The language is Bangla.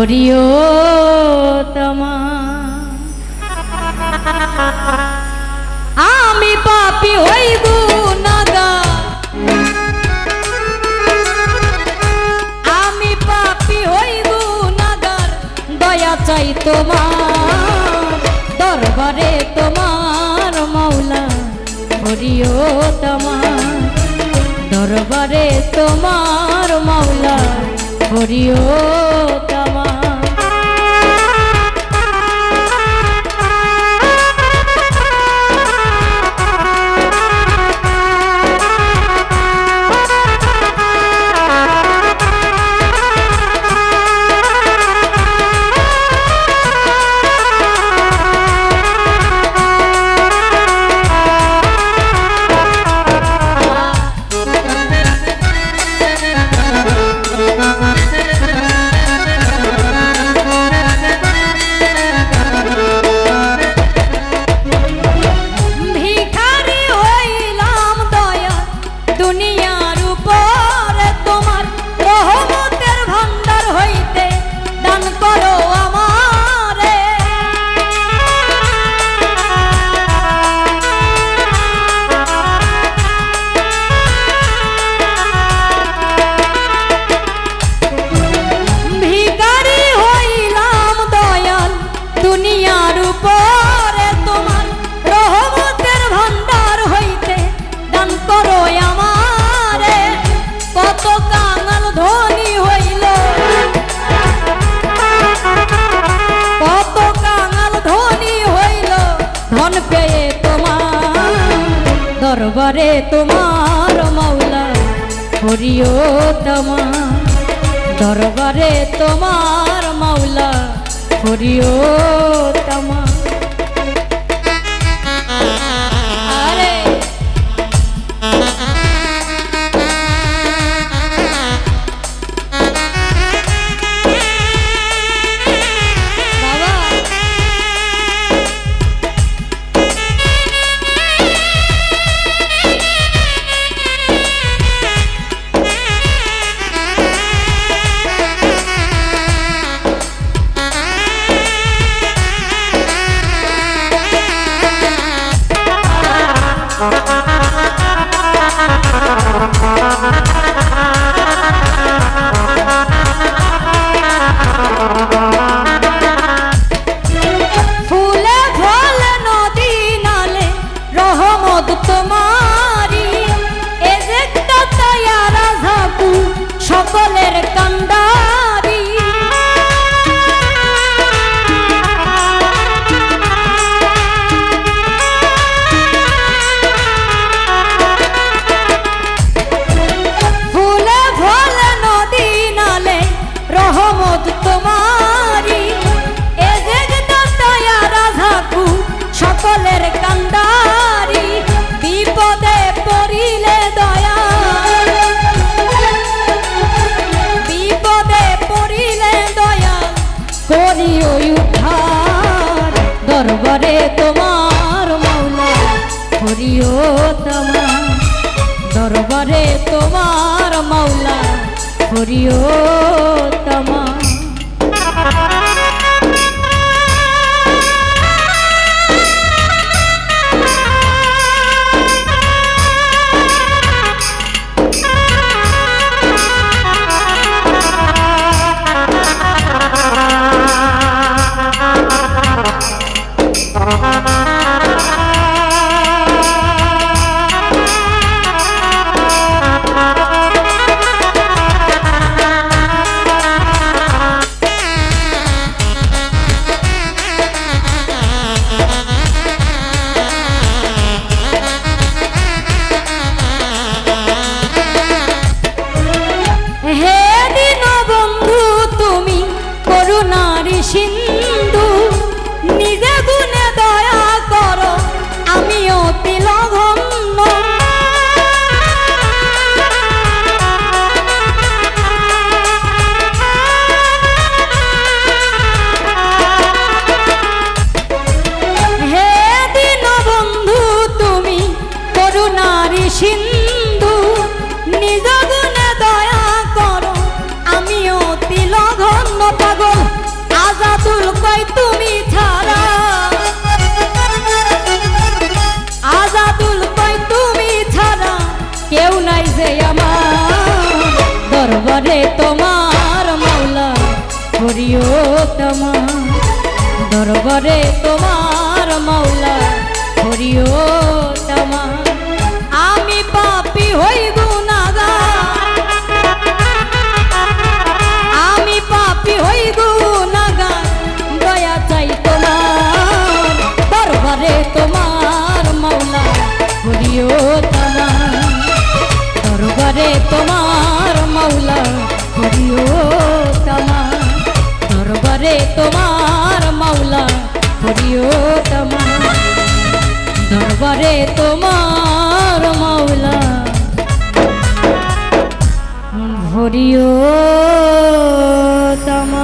প্রিয়তমা। আমি পাপী হই গুনাহগার, আমি পাপী হই গুনাহগার, দয়া চাই তোমার দরবারে তোমার মাওলা প্রিয়তমা, দরবারে তোমার মাওলা প্রিয়তমা। দরবারে তোমার মাওলা প্রিয়তমা, দরবারে তোমার মাওলা প্রিয়তমা। আরে সকলের কান্ডারি, ফুলে ফলে নদী নালে রহমত তোমারি, এ জগদয়া রাধাকু সকলের কান্ডারি, বিপদে পড়িলে দয়া, করিও উদ্ধার দরবারে তোমার মাওলা প্রিয়তমা, দরবারে তোমার মাওলা প্রিয়তমা। সিন্ধু নিজে গুণে দয়া করো, আমিও তিলঘন্ন, হে দীনবন্ধু তুমি করুণারি সিন্ধু, নিজ গুণে দয়া করো, আমিও তিলঘন্ন পাগল আমার দরবারে তোমার মাওলা করিও তমা দরবারে তোমার মাওলা করিও তমা আমি পাপী হই গুনাহগার আমি পাপী হই গুনাহগার দয়া চাই তোমার দরবারে তোমার মাওলা করিও তমা দরবারে তোমার মাওলা করিও তমা দরবারে তোমার মাওলা করিও তমা দরবারে তোমার মাওলা ভরিও তমা।